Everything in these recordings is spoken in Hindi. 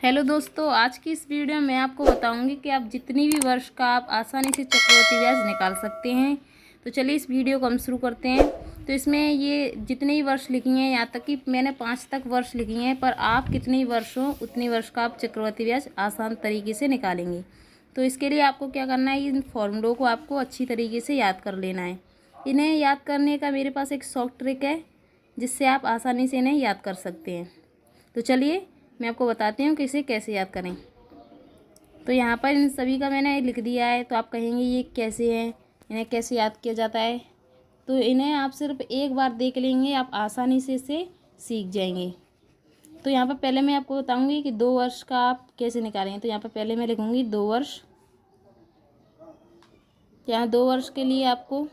हेलो दोस्तों, आज की इस वीडियो में मैं आपको बताऊंगी कि आप जितनी भी वर्ष का आप आसानी से चक्रवृद्धि ब्याज निकाल सकते हैं। तो चलिए इस वीडियो को हम शुरू करते हैं। तो इसमें ये जितने ही वर्ष लिखी हैं, यहाँ तक कि मैंने 5 तक वर्ष लिखी हैं, पर आप कितने ही वर्ष हो उतनी वर्ष का आप चक्रवृद्धि ब्याज आसान तरीके से निकालेंगे। तो इसके लिए आपको क्या करना है, इन फॉर्मूलों को आपको अच्छी तरीके से याद कर लेना है। इन्हें याद करने का मेरे पास एक शॉर्ट ट्रिक है जिससे आप आसानी से इन्हें याद कर सकते हैं। तो चलिए मैं आपको बताती हूँ कि इसे कैसे याद करें। तो यहाँ पर इन सभी का मैंने लिख दिया है। तो आप कहेंगे ये कैसे हैं, इन्हें कैसे याद किया जाता है। तो इन्हें आप सिर्फ एक बार देख लेंगे, आप आसानी से इसे सीख जाएंगे। तो यहाँ पर पहले मैं आपको बताऊँगी कि 2 वर्ष का आप कैसे निकालेंगे। तो यहाँ पर पहले मैं लिखूँगी 2 वर्ष। यहाँ 2 वर्ष के लिए आपको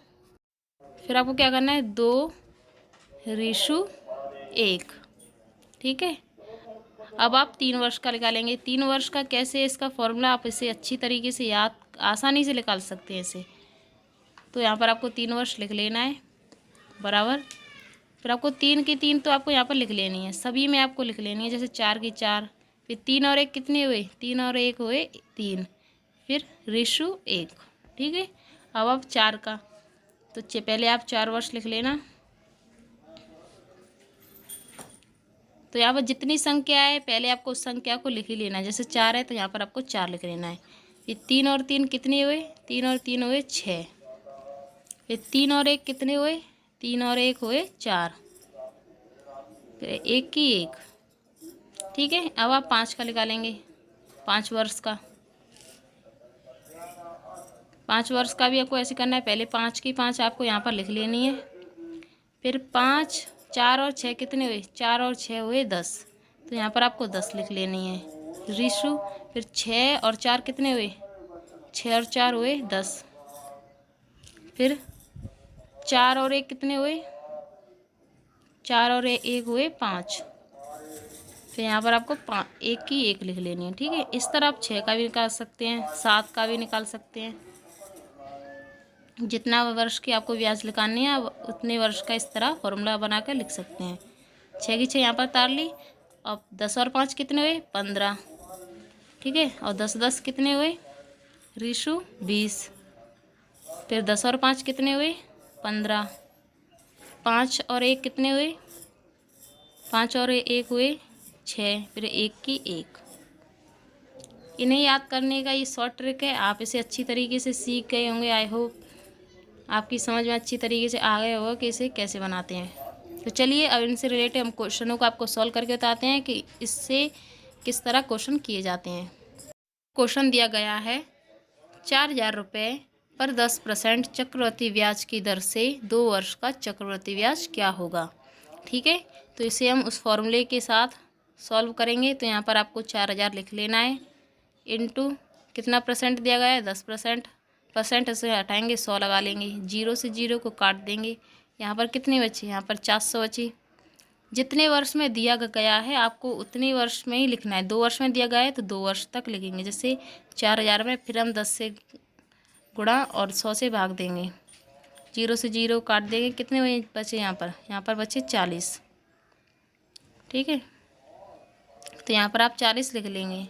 फिर आपको क्या करना है, 2/1। ठीक है। अब आप 3 वर्ष का निकालेंगे। 3 वर्ष का कैसे, इसका फॉर्मूला आप इसे अच्छी तरीके से याद आसानी से निकाल सकते हैं इसे। तो यहाँ पर आपको 3 वर्ष लिख लेना है बराबर। फिर आपको 3 की 3 तो आपको यहाँ पर लिख लेनी है, सभी में आपको लिख लेनी है। जैसे 4 की 4, फिर 3 और 1 कितने हुए, 3 और 1 हुए 3, फिर /1। ठीक है। अब आप 4 का, तो पहले आप 4 वर्ष लिख लेना। तो यहाँ पर जितनी संख्या है पहले आपको उस संख्या को लिख ही लेना है। जैसे 4 है तो यहाँ पर आपको 4 लिख लेना है। फिर 3 और 3 कितने हुए, 3 और 3 हुए 6। फिर 3 और 1 कितने हुए, 3 और 1 हुए 4। फिर 1 की 1। ठीक है। अब आप 5 का निकालेंगे, 5 वर्ष का। 5 वर्ष का भी आपको ऐसे करना है। पहले 5 की 5 आपको यहाँ पर लिख लेनी है। फिर 5, 4 और 6 कितने हुए, 4 और 6 हुए 10। तो यहाँ पर आपको 10 लिख लेनी है ऋषु। फिर 6 और 4 कितने हुए, 6 और 4 हुए 10। फिर 4 और 1 कितने हुए, 4 और 1 हुए 5। फिर यहाँ पर आपको 1 की 1 लिख लेनी है। ठीक है। इस तरह आप 6 का भी निकाल सकते हैं, 7 का भी निकाल सकते हैं। जितना वर्ष की आपको ब्याज निकालनी है आप उतने वर्ष का इस तरह फॉर्मूला बनाकर लिख सकते हैं। 6 की 6 यहाँ पर तार ली। अब 10 और 5 कितने हुए, 15। ठीक है। और 10 10 कितने हुए ऋषु 20। फिर 10 और 5 कितने हुए, 15। 5 और 1 कितने हुए, 5 और 1 हुए 6। फिर 1 की 1। इन्हें याद करने का ये शॉर्ट ट्रिक है। आप इसे अच्छी तरीके से सीख गए होंगे। आई होप आपकी समझ में अच्छी तरीके से आ गया होगा कि इसे कैसे बनाते हैं। तो चलिए अब इनसे रिलेटेड हम क्वेश्चनों को आपको सॉल्व करके बताते हैं कि इससे किस तरह क्वेश्चन किए जाते हैं। क्वेश्चन दिया गया है, 4000 रुपये पर 10% चक्रवृद्धि ब्याज की दर से 2 वर्ष का चक्रवृद्धि ब्याज क्या होगा। ठीक है। तो इसे हम उस फॉर्मूले के साथ सॉल्व करेंगे। तो यहाँ पर आपको 4000 लिख लेना है, इनटू कितना परसेंट दिया गया है, 10%। परसेंट से हटाएंगे, 100 लगा लेंगे, 0 से 0 को काट देंगे। यहाँ पर कितनी बची, यहाँ पर 400 बची। जितने वर्ष में दिया गया है आपको उतने वर्ष में ही लिखना है। 2 वर्ष में दिया गया है तो 2 वर्ष तक लिखेंगे। जैसे 4000 में फिर हम 10 से गुणा और 100 से भाग देंगे, 0 से 0 काट देंगे। कितने बचे यहाँ पर बचे 40। ठीक है। तो यहाँ पर आप 40 लिख लेंगे,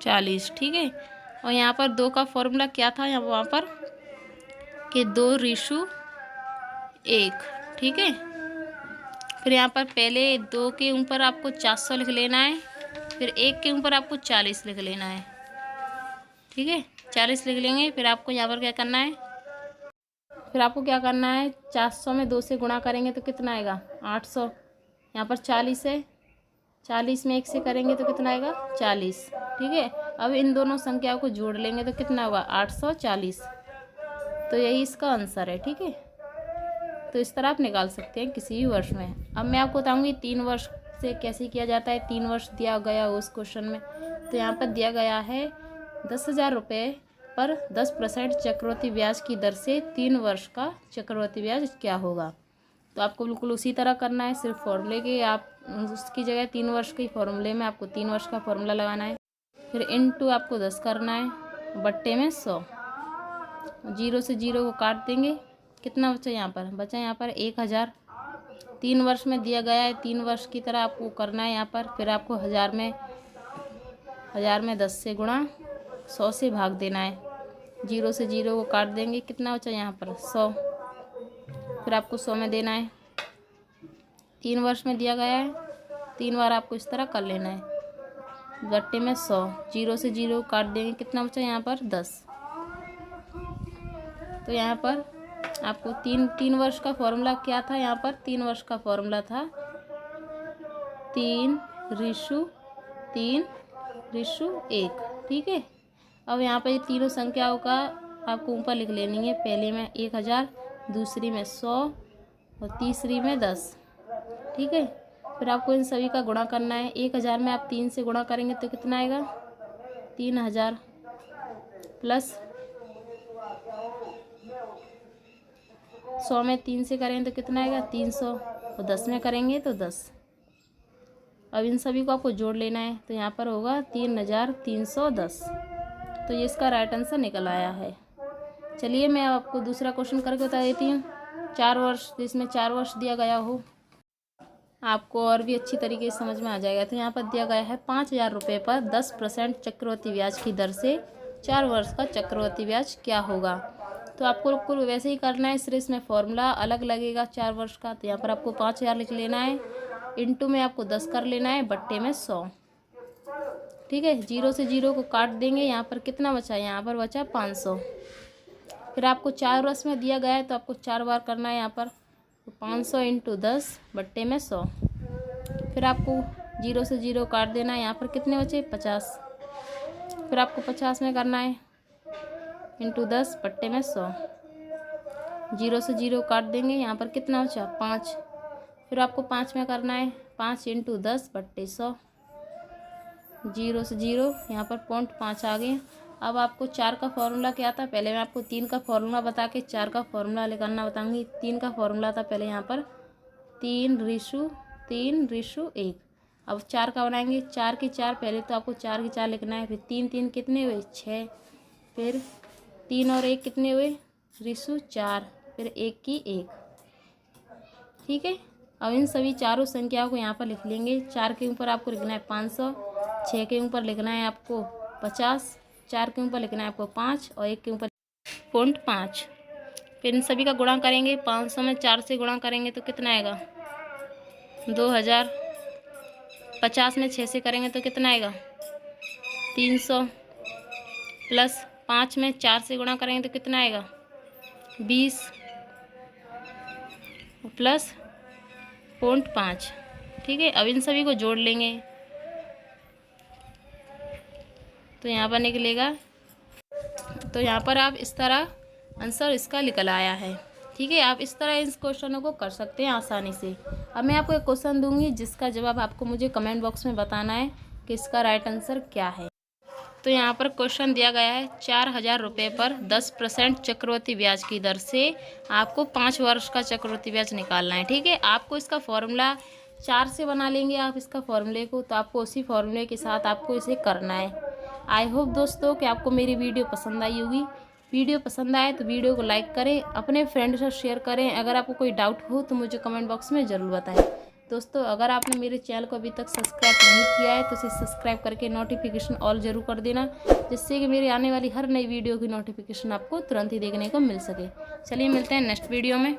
40। ठीक है। और यहाँ पर 2 का फॉर्मूला क्या था, वहाँ पर कि 2/1। ठीक है। फिर यहाँ पर पहले 2 के ऊपर आपको 400 लिख लेना है, फिर 1 के ऊपर आपको 40 लिख लेना है। ठीक है। 40 लिख लेंगे। फिर आपको यहाँ पर क्या करना है, 400 में 2 से गुणा करेंगे तो कितना आएगा, 800। यहाँ पर 40 है, 40 में 1 से करेंगे तो कितना आएगा, 40। ठीक है। अब इन दोनों संख्याओं को जोड़ लेंगे तो कितना होगा, 840। तो यही इसका आंसर है। ठीक है। तो इस तरह आप निकाल सकते हैं किसी भी वर्ष में। अब मैं आपको बताऊंगी 3 वर्ष से कैसे किया जाता है। 3 वर्ष दिया गया उस क्वेश्चन में। तो यहाँ पर दिया गया है 10,000 रुपये पर 10% चक्रवृद्धि ब्याज की दर से 3 वर्ष का चक्रवृद्धि ब्याज क्या होगा। तो आपको बिल्कुल उसी तरह करना है, सिर्फ फॉर्मूले के आप उसकी जगह 3 वर्ष के फॉर्मूले में आपको 3 वर्ष का फॉर्मूला लगाना है। फिर इनटू आपको 10 करना है, बट्टे में 100। 0 से 0 को काट देंगे। कितना बचा यहाँ पर 1000। 3 वर्ष में दिया गया है, 3 वर्ष की तरह आपको करना है यहाँ पर। फिर आपको 1000 में 1000 में 10 से गुणा, 100 से भाग देना है। 0 से 0 को काट देंगे, कितना बचा यहाँ पर 100। फिर आपको 100 में देना है, 3 वर्ष में दिया गया है, 3 बार आपको इस तरह कर लेना है। गट्टे में 100, 0 से 0 को काट देंगे, कितना बचा यहाँ पर 10। तो यहाँ पर आपको 3 वर्ष का फॉर्मूला क्या था, यहाँ पर 3 वर्ष का फॉर्मूला था 3:1, ठीक है। अब यहाँ पर ये तीनों संख्याओं का आपको ऊपर लिख लेनी है। पहले में 1000, दूसरी में 100 और तीसरी में 10, ठीक है। फिर आपको इन सभी का गुणा करना है। 1000 में आप 3 से गुणा करेंगे तो कितना आएगा 3000, प्लस 100 में 3 से करेंगे तो कितना आएगा 300, और 10 में करेंगे तो 10। अब इन सभी को आपको जोड़ लेना है, तो यहाँ पर होगा 3310। तो ये इसका राइट आंसर निकल आया है। चलिए मैं आपको दूसरा क्वेश्चन करके बता देती हूँ। 4 वर्ष, जिसमें 4 वर्ष दिया गया हो, आपको और भी अच्छी तरीके से समझ में आ जाएगा। तो यहाँ पर दिया गया है 5000 रुपये पर 10% चक्रवृद्धि ब्याज की दर से 4 वर्ष का चक्रवृद्धि ब्याज क्या होगा। तो आपको बिल्कुल वैसे ही करना है, सिर्फ इसमें फॉर्मूला अलग लगेगा 4 वर्ष का। तो यहाँ पर आपको 5000 लिख लेना है, इंटू में आपको 10 कर लेना है, बट्टे में 100, ठीक है। 0 से 0 को काट देंगे, यहाँ पर कितना बचा, यहाँ पर बचा 500। फिर आपको 4 वर्ष में दिया गया है तो आपको 4 बार करना है यहाँ पर। तो 500 × 10 बट्टे में 100। फिर आपको 0 से 0 काट देना है, यहाँ पर कितने बचे 50। फिर आपको 50 में करना है, इंटू 10 बट्टे में 100। 0 से 0 काट देंगे, यहाँ पर कितना बचा 5। फिर आपको 5 में करना है, 5 × 10 बट्टे 100। 0 से 0 यहाँ पर 0.5 आ गए। अब आपको 4 का फॉर्मूला क्या था, पहले मैं आपको 3 का फॉर्मूला बता के 4 का फॉर्मूला निकालना बताऊंगी। 3 का फॉर्मूला था पहले यहाँ पर 3:1। अब 4 का बनाएंगे, 4 की 4, पहले तो आपको 4 की 4 लिखना है। फिर 3 3 कितने हुए 6, फिर 3 और 1 कितने हुए 4, फिर 1 की 1, ठीक है। अब इन सभी चारों संख्याओं को यहाँ पर लिख लेंगे। 4 के ऊपर आपको लिखना है 500, 6 के ऊपर लिखना है आपको 50, 4 के ऊपर लिखना है आपको 5 और 1 के ऊपर 0.5। फिर इन सभी का गुणा करेंगे। 500 में 4 से गुणा करेंगे तो कितना आएगा 2000। 50 में 6 से करेंगे तो कितना आएगा 300, प्लस 5 में 4 से गुणा करेंगे तो कितना आएगा 20, प्लस 0.5, ठीक है। अब इन सभी को जोड़ लेंगे तो यहाँ पर निकलेगा। तो यहाँ पर आप इस तरह आंसर इसका निकल आया है, ठीक है। आप इस तरह इस क्वेश्चनों को कर सकते हैं आसानी से। अब मैं आपको एक क्वेश्चन दूंगी जिसका जवाब आपको मुझे कमेंट बॉक्स में बताना है कि इसका राइट आंसर क्या है। तो यहाँ पर क्वेश्चन दिया गया है 4000 रुपये पर 10% चक्रवृद्धि ब्याज की दर से आपको 5 वर्ष का चक्रवृद्धि ब्याज निकालना है, ठीक है। आपको इसका फॉर्मूला 4 से बना लेंगे आप इसका फॉर्मूले को, तो आपको उसी फॉर्मूले के साथ आपको इसे करना है। आई होप दोस्तों कि आपको मेरी वीडियो पसंद आई होगी। वीडियो पसंद आए तो वीडियो को लाइक करें, अपने फ्रेंड से शेयर करें। अगर आपको कोई डाउट हो तो मुझे कमेंट बॉक्स में ज़रूर बताएं। दोस्तों अगर आपने मेरे चैनल को अभी तक सब्सक्राइब नहीं किया है तो इसे सब्सक्राइब करके नोटिफिकेशन ऑल ज़रूर कर देना, जिससे कि मेरी आने वाली हर नई वीडियो की नोटिफिकेशन आपको तुरंत ही देखने को मिल सके। चलिए मिलते हैं नेक्स्ट वीडियो में।